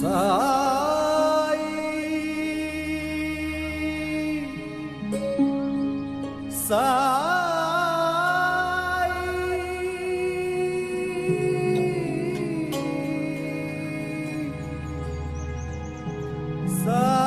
சாய் சாய் சாய்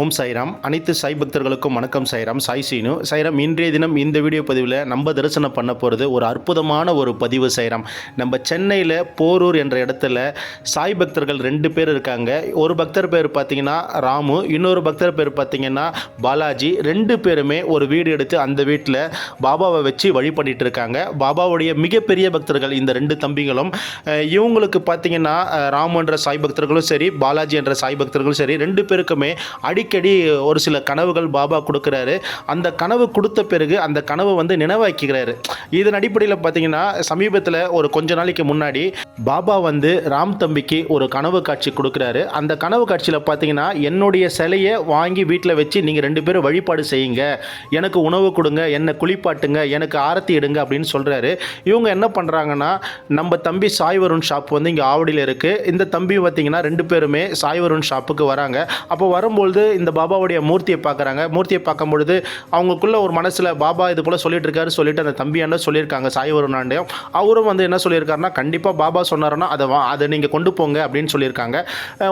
ஓம் சாய்ராம். அனைத்து சாய் பக்தர்களுக்கும் வணக்கம். சாய்ராம், சாய் சீனு. சாய்ராம், இன்றைய தினம் இந்த வீடியோ பதிவில் நம்ம தரிசனம் பண்ண போகிறது ஒரு அற்புதமான ஒரு பதிவு. சாய்ராம், நம்ம சென்னையில் போரூர் என்ற இடத்துல சாய் பக்தர்கள் 2 பேர் இருக்காங்க. ஒரு பக்தர் பேர் பார்த்திங்கன்னா ராமு, இன்னொரு பக்தர் பேர் பார்த்திங்கன்னா பாலாஜி. 2 பேருமே ஒரு வீடு எடுத்து அந்த வீட்டில் பாபாவை வச்சு வழி பண்ணிட்டு இருக்காங்க. பாபாவுடைய மிகப்பெரிய பக்தர்கள் இந்த 2 தம்பிகளும். இவங்களுக்கு பார்த்திங்கன்னா ராமு என்ற சாய் பக்தர்களும் சரி, பாலாஜி என்ற சாய் பக்தர்களும் சரி, 2 பேருக்குமே அடிக்கடி ஒரு சில கனவுகள் பாபா கொடுக்குறாரு. அந்த கனவு கொடுத்த பிறகு அந்த கனவு நினைவாக்கிறாரு. இதன் அடிப்படையில் பார்த்தீங்கன்னா சமீபத்தில் ஒரு கொஞ்ச நாளைக்கு முன்னாடி பாபா ராம் தம்பிக்கு ஒரு கனவு காட்சி கொடுக்குறாரு. அந்த கனவு காட்சியில் பார்த்தீங்கன்னா என்னுடைய சிலையை வாங்கி வீட்டில் வச்சு நீங்கள் 2 பேரும் வழிபாடு செய்யுங்க, எனக்கு உணவு கொடுங்க, என்னை குளிப்பாட்டுங்க, எனக்கு ஆரத்தி எடுங்க அப்படின்னு சொல்கிறாரு. இவங்க என்ன பண்ணுறாங்கன்னா, நம்ம தம்பி சாய் வருண் ஷாப் இங்கே ஆவடியில் இருக்குது. இந்த தம்பி பார்த்தீங்கன்னா 2 பேருமே சாய் வருண் ஷாப்புக்கு வராங்க. அப்போ வரும்பொழுது இந்த பாபாவுடைய மூர்த்தியை பார்க்குறாங்க. மூர்த்தியை பார்க்கும்பொழுது அவங்களுக்குள்ள ஒரு மனசில் பாபா இது போல் சொல்லிட்டு இருக்காரு சொல்லிட்டு அந்த தம்பியாண்ட சொல்லியிருக்காங்க. சாய் வருணாண்டையும் அவரும் என்ன சொல்லியிருக்காருன்னா, கண்டிப்பாக பாபா சொன்னாருன்னா அதை நீங்கள் கொண்டு போங்க அப்படின்னு சொல்லியிருக்காங்க.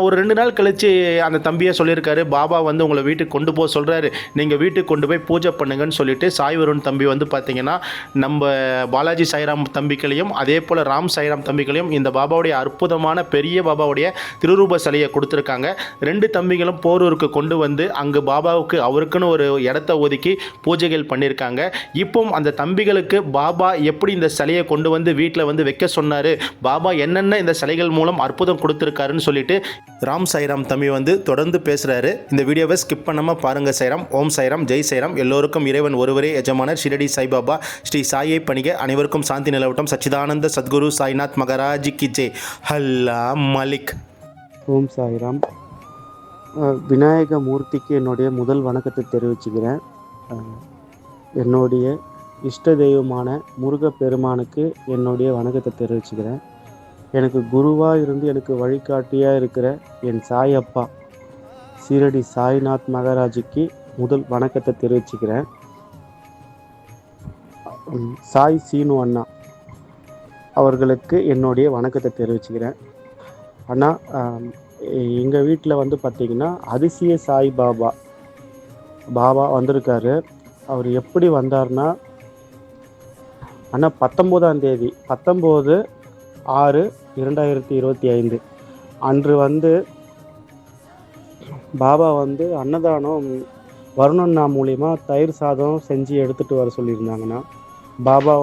ஒரு 2 நாள் கழித்து அந்த தம்பியை சொல்லியிருக்காரு, பாபா உங்களை வீட்டுக்கு கொண்டு போக சொல்கிறாரு, நீங்கள் வீட்டுக்கு கொண்டு போய் பூஜை பண்ணுங்கன்னு சொல்லிட்டு சாய் வருண் தம்பி பார்த்தீங்கன்னா நம்ம பாலாஜி சாய்ராம் தம்பிகளையும் அதே போல் ராம் சாய்ராம் தம்பிகளையும் இந்த பாபாவுடைய அற்புதமான பெரிய பாபாவுடைய திருரூப சிலையை கொடுத்துருக்காங்க. 2 தம்பிகளும் போரூருக்கு கொண்டு அங்கு பாபாவுக்கு அவருக்குன்னு ஒரு இடத்த ஒதுக்கி பூஜைகள் பண்ணியிருக்காங்க. இப்போ அந்த தம்பிகளுக்கு பாபா எப்படி இந்த சிலையை கொண்டு வீட்டில் வைக்க சொன்னார், பாபா என்னென்ன இந்த சிலைகள் மூலம் அற்புதம் கொடுத்துருக்காருன்னு சொல்லிட்டு ராம் சாய்ராம் தம்பி தொடர்ந்து பேசுகிறாரு. இந்த வீடியோவை ஸ்கிப் பண்ணாமல் பாருங்கள். சாய்ராம். ஓம் சாய்ராம், ஜெய் சாய்ராம். எல்லோருக்கும் இறைவன் ஒருவரே எஜமானர் ஷிரடி சாய்பாபா ஸ்ரீ சாயை பணிக அனைவருக்கும் சாந்தி நிலவட்டம். சச்சிதானந்த சத்குரு சாய்நாத் மகாராஜ் கி ஜெய். ஹல்லா மலிக். ஓம் சாய்ராம். விநாயக மூர்த்திக்கு என்னுடைய முதல் வணக்கத்தை தெரிவிச்சுக்கிறேன். என்னுடைய இஷ்ட தெய்வமான முருகப்பெருமானுக்கு என்னுடைய வணக்கத்தை தெரிவிச்சுக்கிறேன். எனக்கு குருவாக இருந்து எனக்கு வழிகாட்டியாக இருக்கிற என் சாயப்பா சீரடி சாய்நாத் மகாராஜுக்கு முதல் வணக்கத்தை தெரிவிச்சுக்கிறேன். சாய் சீனு அண்ணா அவர்களுக்கு என்னுடைய வணக்கத்தை தெரிவிச்சுக்கிறேன். அண்ணா, எங்கள் வீட்டில் பார்த்திங்கன்னா அதிசய சாய் பாபா வந்திருக்காரு. அவர் எப்படி வந்தார்னா, ஆனால் 19ஆம் தேதி 19/6/2025 அன்று பாபா அன்னதானம் வருணண்ணா மூலிமா தயிர் சாதம் செஞ்சு எடுத்துகிட்டு வர சொல்லியிருந்தாங்கண்ணா. பாபா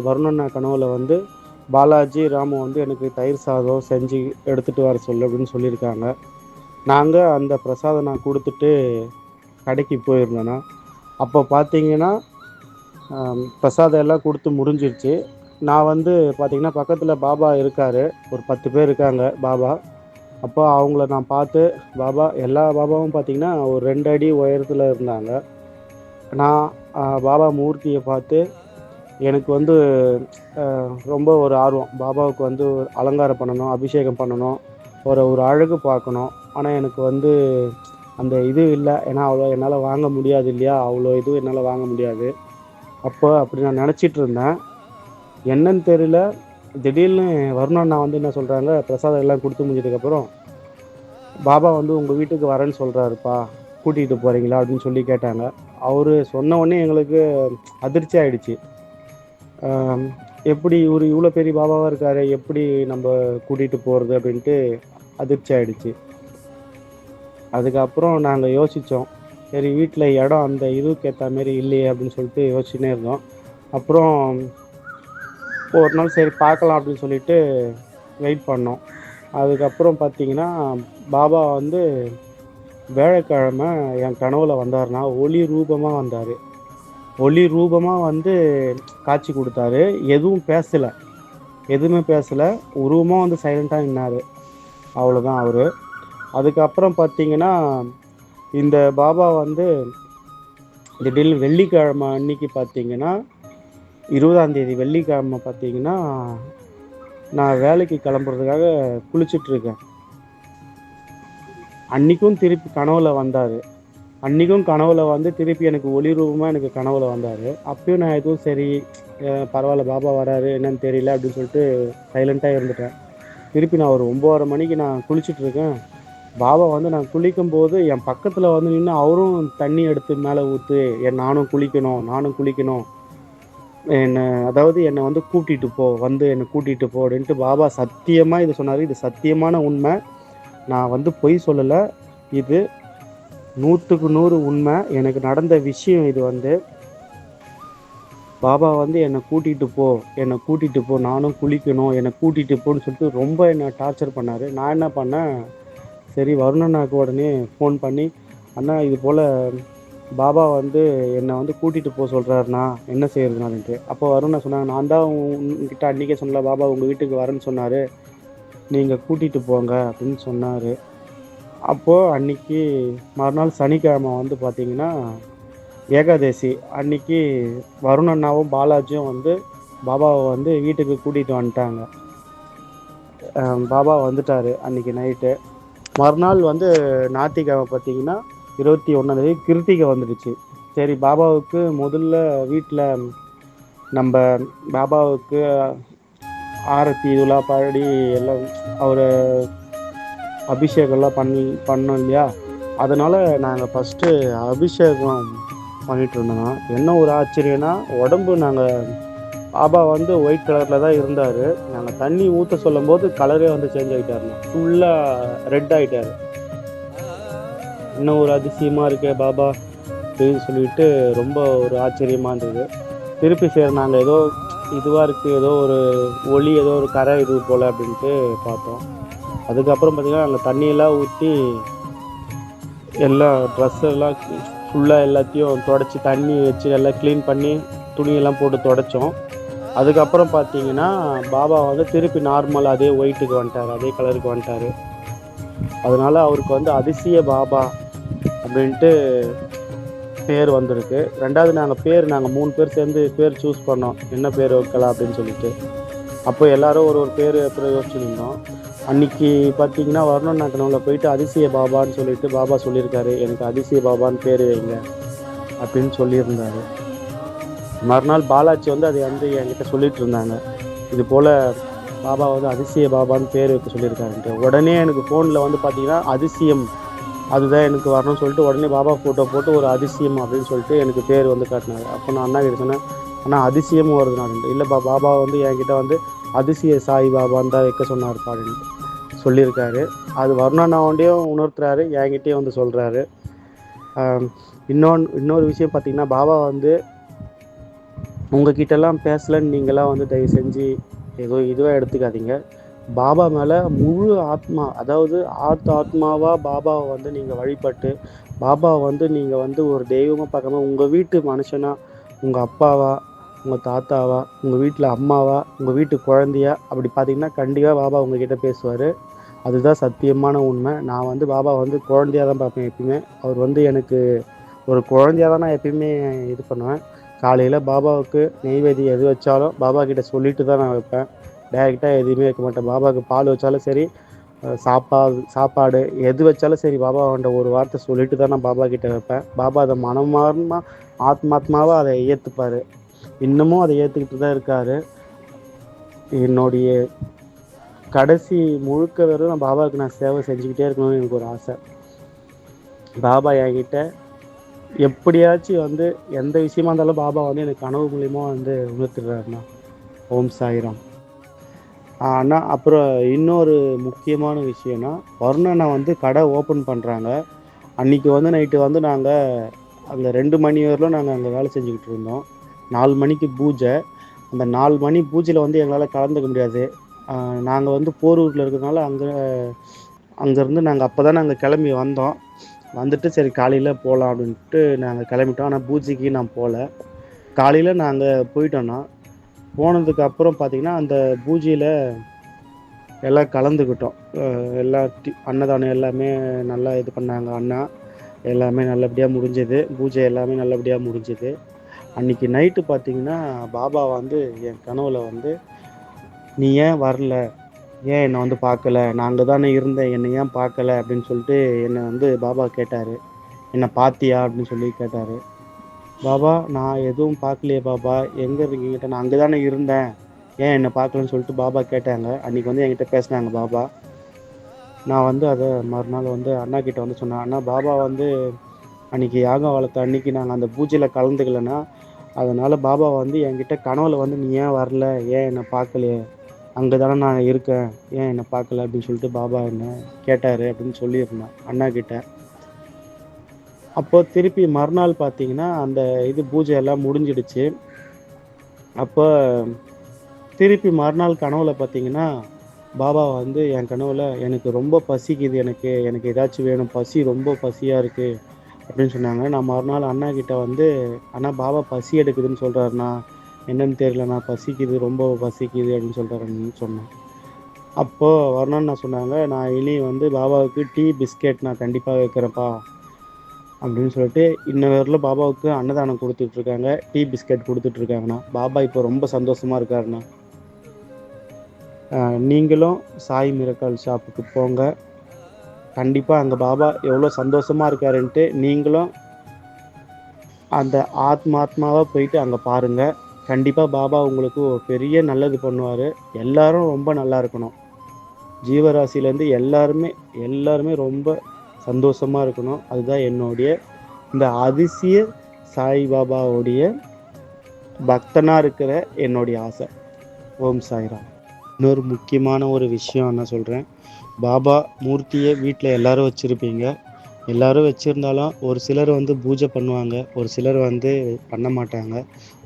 வருணண்ணா கனவுல பாலாஜி ராமு எனக்கு தயிர் சாதம் செஞ்சு எடுத்துகிட்டு வர சொல்லு அப்படின்னு சொல்லியிருக்காங்க. நாங்கள் அந்த பிரசாதம் நான் கொடுத்துட்டு கடைக்கு போயிருந்தேன்னா, அப்போ பார்த்தீங்கன்னா பிரசாதம் எல்லாம் கொடுத்து முடிஞ்சிருச்சு. நான் பார்த்திங்கன்னா பக்கத்தில் பாபா இருக்கார், ஒரு 10 பேர் இருக்காங்க பாபா. அப்போ அவங்கள நான் பார்த்து, எல்லா பாபாவும் பார்த்திங்கன்னா ஒரு 2 அடி உயரத்தில் இருந்தாங்க. நான் பாபா மூர்த்தியை பார்த்து எனக்கு ரொம்ப ஒரு ஆர்வம், பாபாவுக்கு அலங்காரம் பண்ணணும், அபிஷேகம் பண்ணணும், ஒரு அழகு பார்க்கணும். ஆனால் எனக்கு அந்த இது இல்லை, ஏன்னா அவ்வளோ என்னால் வாங்க முடியாது இல்லையா, அவ்வளோ இதுவும் என்னால் வாங்க முடியாது. அப்போ அப்படி நான் நினச்சிட்டு இருந்தேன். என்னன்னு தெரியல, திடீர்னு வருணண்ணா என்ன சொல்கிறாங்க, பிரசாதம் எல்லாம் கொடுத்து முடிஞ்சதுக்கப்புறம் பாபா உங்கள் வீட்டுக்கு வரேன்னு சொல்கிறாருப்பா, கூட்டிகிட்டு போகிறீங்களா அப்படின்னு சொல்லி கேட்டாங்க. அவர் சொன்ன உடனே எங்களுக்கு அதிர்ச்சி ஆகிடுச்சு. எப்படி இவர் இவ்வளோ பெரிய பாபாவாக இருக்காரு, எப்படி நம்ம கூட்டிகிட்டு போகிறது அப்படின்ட்டு அதிர்ச்சி ஆகிடுச்சு. அதுக்கப்புறம் நாங்கள் யோசித்தோம், சரி வீட்டில் இடம் அந்த இதுக்கு ஏற்ற மாரி இல்லையே அப்படின்னு சொல்லிட்டு யோசிச்சுனே இருந்தோம். அப்புறம் ஒரு நாள் சரி பார்க்கலாம் அப்படின்னு சொல்லிட்டு வெயிட் பண்ணோம். அதுக்கப்புறம் பார்த்தீங்கன்னா, பாபா வந்து வியாழக்கிழமை என் கனவுல வந்தாருன்னா, ஒளி ரூபமா வந்தாரு. ஒளி ரூபமா வந்து காட்சி குடுத்தாரு. எதுவுமே பேசல. உருவமா வந்து சைலண்ட்டா நின்னாரு. அவ்வளோதான் அவரு. அதுக்கப்புறம் பார்த்தீங்கன்னா, இந்த பாபா வந்து திடீர்னு வெள்ளிக்கிழமை அன்னைக்கு பார்த்தீங்கன்னா, 20ஆம் தேதி வெள்ளிக்கிழமை பார்த்தீங்கன்னா, நான் வேலைக்கு கிளம்புறதுக்காக குளிச்சுட்ருக்கேன். அன்னைக்கும் திருப்பி கனவுல வந்தாரு. அன்னைக்கும் கனவுல வந்து திருப்பி எனக்கு ஒளி ரூபமா எனக்கு கனவுல வந்தாரு. அப்பயும் நான் எதுவும் சரி பரவாயில்ல பாபா வராரு என்னன்னு தெரியல அப்படின்னு சொல்லிட்டு சைலண்ட்டா இருந்துட்டேன். திருப்பி நான் ஒரு 9:30 மணிக்கு நான் குளிச்சுட்ருக்கேன். பாபா வந்து நான் குளிக்கும்போது என் பக்கத்துல வந்து நின்னு அவரும் தண்ணி எடுத்து மேல ஊத்து, நானும் குளிக்கணும். என்னை வந்து கூட்டிட்டு போ, வந்து என்னை கூட்டிட்டு போ அப்படின்ட்டு பாபா சத்தியமா இது சொன்னாரு. இது சத்தியமான உண்மை. நான் வந்து பொய் சொல்லல. இது 100க்கு 100 உண்மை. எனக்கு நடந்த விஷயம் இது வந்து. பாபா வந்து என்னை கூட்டிட்டு போ, நானும் குளிக்கணும், என்னை கூட்டிட்டு போன்னு சொல்லிட்டு ரொம்ப என்னை டார்ச்சர் பண்ணாரு. நான் என்ன பண்ணேன், சரி வருணண்ணாக்கு உடனே ஃபோன் பண்ணி, அண்ணா இது போல் பாபா வந்து என்னை வந்து கூட்டிகிட்டு போக சொல்கிறாருண்ணா, என்ன செய்யறதுனான்ட்டு. அப்போ வருணா சொன்னாங்க, நான் தான் உங்ககிட்ட அன்றைக்கே சொன்னல, பாபா உங்கள் வீட்டுக்கு வரேன்னு சொன்னார், நீங்கள் கூட்டிகிட்டு போங்க அப்படின்னு சொன்னார். அப்போது அன்றைக்கி மறுநாள் சனிக்கிழமை வந்து பார்த்திங்கன்னா ஏகாதசி அன்றைக்கி வருணண்ணாவும் பாலாஜியும் வந்து பாபாவை வந்து வீட்டுக்கு கூட்டிகிட்டு வந்துட்டாங்க. பாபா வந்துட்டார் அன்றைக்கி நைட்டு. மறுநாள் வந்து ஞாயிற்றுக்கிழமை பார்த்திங்கன்னா 21ஆம் தேதி கிருத்திகை வந்துடுச்சு. சரி பாபாவுக்கு முதல்ல வீட்டில் நம்ம பாபாவுக்கு ஆரத்தி இதெல்லாம் பாடி எல்லாம் அவர் அபிஷேகம்லாம் பண்ணோம் இல்லையா. அதனால் நாங்கள் ஃபஸ்ட்டு அபிஷேகம் பண்ணிகிட்டு இருந்தோம். என்ன ஒரு ஆச்சரியம்னா, உடம்பு நாங்கள் பாபா வந்து ஒயிட் கலரில் தான் இருந்தார். நாங்கள் தண்ணி ஊற்ற சொல்லும் போது கலரே வந்து சேஞ்ச் ஆகிட்டாருண்ணா, ஃபுல்லாக ரெட் ஆகிட்டார். இன்னும் ஒரு அதிசயமாக இருக்கே பாபா அப்படின்னு சொல்லிட்டு ரொம்ப ஒரு ஆச்சரியமாக இருந்தது. திருப்பி சரி நாங்கள் ஏதோ இதுவாக இருக்குது, ஏதோ ஒரு ஒளி, ஏதோ ஒரு கரை இது போல் அப்படின்ட்டு பார்த்தோம். அதுக்கப்புறம் பார்த்திங்கன்னா நாங்கள் தண்ணியெல்லாம் ஊற்றி எல்லாம் ட்ரெஸ்ஸெல்லாம் ஃபுல்லாக எல்லாத்தையும் தொடச்சி தண்ணி வச்சு எல்லாம் க்ளீன் பண்ணி துணியெல்லாம் போட்டு தொடச்சோம். அதுக்கப்புறம் பார்த்திங்கன்னா பாபா வந்து திருப்பி நார்மல் அதே ஒயிட்டுக்கு வந்துட்டார், அதே கலருக்கு வந்துட்டார். அதனால் அவருக்கு வந்து அதிசய பாபா அப்படின்ட்டு பேர் வந்திருக்கு. ரெண்டாவது நாங்கள் 3 பேர் சேர்ந்து பேர் சூஸ் பண்ணோம், என்ன பேர் வைக்கலாம் அப்படின்னு சொல்லிட்டு. அப்போ எல்லோரும் ஒரு பேர் அப்புறம் யோசிச்சுருந்தோம். அன்றைக்கி பார்த்திங்கன்னா வருணண்ணா கனவுல போயிட்டு அதிசய பாபான்னு சொல்லிட்டு பாபா சொல்லியிருக்காரு, எனக்கு அதிசய பாபான்னு பேர் வைங்க அப்படின்னு சொல்லியிருந்தார். மறுநாள் பாலாஜி வந்து அதை வந்து என்கிட்ட சொல்லிட்டு இருந்தாங்க, இது போல் பாபா வந்து அதிசய பாபான்னு பேர் வைக்க சொல்லியிருக்காருன்ட்டு. உடனே எனக்கு ஃபோனில் வந்து பார்த்திங்கன்னா அதிசயம் அதுதான் எனக்கு வரணும்னு சொல்லிட்டு உடனே பாபா ஃபோட்டோ போட்டு ஒரு அதிசயம் அப்படின்னு சொல்லிட்டு எனக்கு பேர் வந்து காட்டினார். அப்போ நான் அண்ணா கிட்ட சொன்னேன், ஆனால் அதிசயமும் வருது நான் இல்லைப்பா, பாபா வந்து என்கிட்ட வந்து அதிசய சாய் பாபான்னு தான் வைக்க சொன்னார் அப்படின்ட்டு சொல்லியிருக்காரு. அது வருணண்ணாவோண்டையும் உணர்த்துறாரு, என்கிட்டயும் வந்து சொல்கிறாரு. இன்னொரு விஷயம் பார்த்திங்கன்னா, பாபா வந்து உங்ககிட்டலாம் பேசலன்னு நீங்களாம் வந்து தயவு செஞ்சு ஏதோ இதுவாக எடுத்துக்காதீங்க. பாபா மேலே முழு ஆத்மா, அதாவது ஆத்மாவாக பாபாவை வந்து நீங்கள் வழிபட்டு பாபாவை வந்து நீங்கள் வந்து ஒரு தெய்வமாக பார்க்காம உங்கள் வீட்டு மனுஷனா, உங்கள் அப்பாவா, உங்கள் தாத்தாவா, உங்கள் வீட்டில் அம்மாவா, உங்கள் வீட்டு குழந்தையா அப்படி பார்த்தீங்கன்னா கண்டிப்பாக பாபா உங்ககிட்ட பேசுவார். அதுதான் சத்தியமான உண்மை. நான் வந்து பாபா வந்து குழந்தையாக தான் பார்ப்பேன் எப்பயுமே. அவர் வந்து எனக்கு ஒரு குழந்தையாக தான் நான் எப்பயுமே இது பண்ணுவேன். காலையில் பாபாவுக்கு நெய்வேதி எது வச்சாலும் பாபா கிட்ட சொல்லிட்டு தான் நான் வைப்பேன். டைரெக்டாக எதுவுமே வைக்க மாட்டேன். பாபாவுக்கு பால் வச்சாலும் சரி, சாப்பாடு எது வச்சாலும் சரி, பாபாவோட ஒரு வார்த்தை சொல்லிட்டு தான் நான் பாபா கிட்ட வைப்பேன். பாபா அதை மனமார்மா ஆத்மாத்மாவாக அதை ஏற்றுப்பார். இன்னமும் அதை ஏற்றுக்கிட்டு தான் இருக்கார். என்னுடைய கடைசி முழுக்க வரும் நான் பாபாவுக்கு நான் சேவை செஞ்சுக்கிட்டே இருக்கணும்னு எனக்கு ஒரு ஆசை. பாபா என்கிட்ட எப்படியாச்சும் வந்து எந்த விஷயமா இருந்தாலும் பாபா வந்து எனக்கு கனவு மூலியமா வந்து உணர்த்துறாருண்ணா. ஓம் சாய்ராம். அண்ணா அப்புறம் இன்னொரு முக்கியமான விஷயம்னா, வருணண்ணா வந்து கடை ஓப்பன் பண்ணுறாங்க. அன்றைக்கி வந்து நைட்டு வந்து நாங்கள் அந்த 2 மணி வரையிலும் நாங்கள் அங்கே வேலை செஞ்சுக்கிட்டு இருந்தோம். 4 மணிக்கு பூஜை. அந்த 4 மணி பூஜையில் வந்து எங்களால் கலந்துக்க முடியாது. நாங்கள் வந்து போரூரில் இருக்கிறதுனால அங்கேருந்து நாங்கள் அப்போ தான் நாங்கள் கிளம்பி வந்தோம். வந்துட்டு சரி காலையில் போகலாம் அப்படின்ட்டு நாங்கள் கிளம்பிட்டோம். ஆனால் பூஜைக்கு நான் போகல. காலையில் நாங்கள் போயிட்டோன்னா போனதுக்கு அப்புறம் பார்த்திங்கன்னா அந்த பூஜையில் எல்லாம் கலந்துக்கிட்டோம். எல்லா அன்னதானம் எல்லாமே நல்லா இது பண்ணாங்க அண்ணா. எல்லாமே நல்லபடியாக முடிஞ்சது. பூஜை எல்லாமே நல்லபடியாக முடிஞ்சது. அன்றைக்கி நைட்டு பார்த்திங்கன்னா பாபா வந்து என் கனவுல வந்து, "நீ ஏன் வரல? ஏன் என்னை வந்து பார்க்கல? நான் அங்கே தானே இருந்தேன். என்னை ஏன் பார்க்கல?" அப்படின்னு சொல்லிட்டு என்னை வந்து பாபா கேட்டார். "என்னை பார்த்தியா?" அப்படின்னு சொல்லி கேட்டார். "பாபா நான் எதுவும் பார்க்கலையே பாபா. எங்கே இருக்கீங்க?" "நான் அங்கே தானே இருந்தேன். ஏன் என்னை பார்க்கலன்னு?" சொல்லிட்டு பாபா கேட்டாங்க. அன்றைக்கி வந்து என்கிட்ட பேசினாங்க பாபா. நான் வந்து அதை மறுநாள் வந்து அண்ணாக்கிட்ட வந்து சொன்னேன். "அண்ணா பாபா வந்து அன்றைக்கி யாகம் வளர்த்த அன்றைக்கி நாங்கள் அந்த பூஜையில் கலந்துக்கலன்னா, அதனால் பாபா வந்து என்கிட்ட கனவுல வந்து, 'நீ ஏன் வரல? ஏன் என்னை பார்க்கலையே? அங்கே தானே நான் இருக்கேன். ஏன் என்னை பார்க்கல?' அப்படின்னு சொல்லிட்டு பாபா என்னை கேட்டார் அப்படின்னு சொல்லியிருந்தேன் அண்ணாக்கிட்ட. அப்போ திருப்பி மறுநாள் பார்த்தீங்கன்னா, அந்த பூஜை எல்லாம் முடிஞ்சிடுச்சு. அப்போ திருப்பி மறுநாள் கனவுல பார்த்தீங்கன்னா, பாபா வந்து என் கனவுல, "எனக்கு ரொம்ப பசிக்குது. எனக்கு ஏதாச்சும் வேணும். ரொம்ப பசியாக இருக்குது." அப்படின்னு சொன்னாங்க. நான் மறுநாள் அண்ணாக்கிட்ட வந்து, "அண்ணா பாபா பசி எடுக்குதுன்னு சொல்கிறாருண்ணா. என்னன்னு தெரியலண்ணா. பசிக்குது, ரொம்ப பசிக்குது அப்படின்னு சொல்கிறாருன்னு" சொன்னேன். அப்போது மறுநாள் நான் சொன்னாங்க, "நான் இனி வந்து பாபாவுக்கு டீ, பிஸ்கெட் நான் கண்டிப்பாக வைக்கிறேன்ப்பா" அப்படின்னு சொல்லிட்டு இன்ன வரையிலும் பாபாவுக்கு அன்னதானம் கொடுத்துட்ருக்காங்க. Tea, biscuit கொடுத்துட்ருக்காங்கண்ணா. பாபா இப்போ ரொம்ப சந்தோஷமாக இருக்காருண்ணா. நீங்களும் சாய் மிராக்கிள் ஷாப்புக்கு போங்க. கண்டிப்பாக அங்கே பாபா எவ்வளோ சந்தோஷமாக இருக்காருன்ட்டு நீங்களும் அந்த ஆத்மாவாக போயிட்டு அங்கே பாருங்கள். கண்டிப்பாக பாபா உங்களுக்கு ஒரு பெரிய நல்லது பண்ணுவார். எல்லாரும் ரொம்ப நல்லா இருக்கணும். ஜீவராசிலேருந்து எல்லாருமே ரொம்ப சந்தோஷமாக இருக்கணும். அதுதான் என்னுடைய இந்த அதிசய சாய்பாபாவுடைய பக்தனாக இருக்கிற என்னுடைய ஆசை. ஓம் சாய்ராம். இன்னொரு முக்கியமான ஒரு விஷயம் என்ன சொல்கிறேன், பாபா மூர்த்தியை வீட்டில் எல்லோரும் வச்சுருப்பீங்க. எல்லோரும் வச்சுருந்தாலும் ஒரு சிலர் வந்து பூஜை பண்ணுவாங்க, ஒரு சிலர் வந்து பண்ண மாட்டாங்க.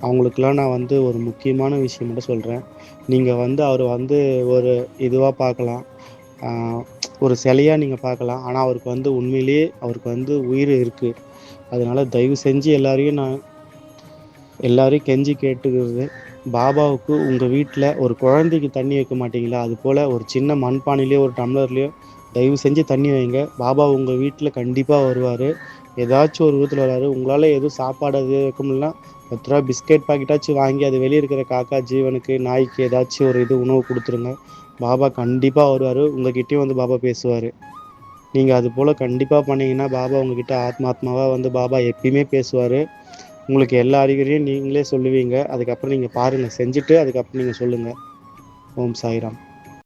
அவங்களுக்கெல்லாம் நான் வந்து ஒரு முக்கியமான விஷயம் மட்டும் சொல்கிறேன். நீங்கள் வந்து அவர் வந்து ஒரு இதுவாக பார்க்கலாம், ஒரு சிலையாக நீங்கள் பார்க்கலாம். ஆனால் அவருக்கு வந்து உண்மையிலேயே அவருக்கு வந்து உயிர் இருக்குது. அதனால் தயவு செஞ்சு எல்லாரையும் கெஞ்சி கேட்டுக்கிறது, பாபாவுக்கு உங்கள் வீட்டில் ஒரு குழந்தைக்கு தண்ணி வைக்க மாட்டிங்களா, அதுபோல் ஒரு சின்ன மண்பானையிலையோ ஒரு டம்ளர்லையோ தயவு செஞ்சு தண்ணி வைங்க. பாபா உங்கள் வீட்டில் கண்டிப்பாக வருவார். ஏதாச்சும் ஒரு விதத்தில் வராரு. உங்களால் எதுவும் சாப்பாடு அது வைக்க முடியலனா 10 ரூபா பிஸ்கெட் பாக்கெட்டாச்சும் வாங்கி அது வெளியே இருக்கிற காக்கா ஜீவனுக்கு, நாய்க்கு ஏதாச்சும் ஒரு உணவு கொடுத்துருங்க. பாபா கண்டிப்பாக வருவார். உங்கள்கிட்டயும் வந்து பாபா பேசுவார். நீங்கள் அது போல் கண்டிப்பாக பண்ணிங்கன்னா பாபா உங்கள்கிட்ட ஆத்மாவாக வந்து பாபா எப்பயுமே பேசுவார். உங்களுக்கு எல்லா அறிகுறியும் நீங்களே சொல்லுவீங்க. அதுக்கப்புறம் நீங்கள் பாருங்கள், செஞ்சுட்டு அதுக்கப்புறம் நீங்கள் சொல்லுங்கள். ஓம் சாய்ராம்.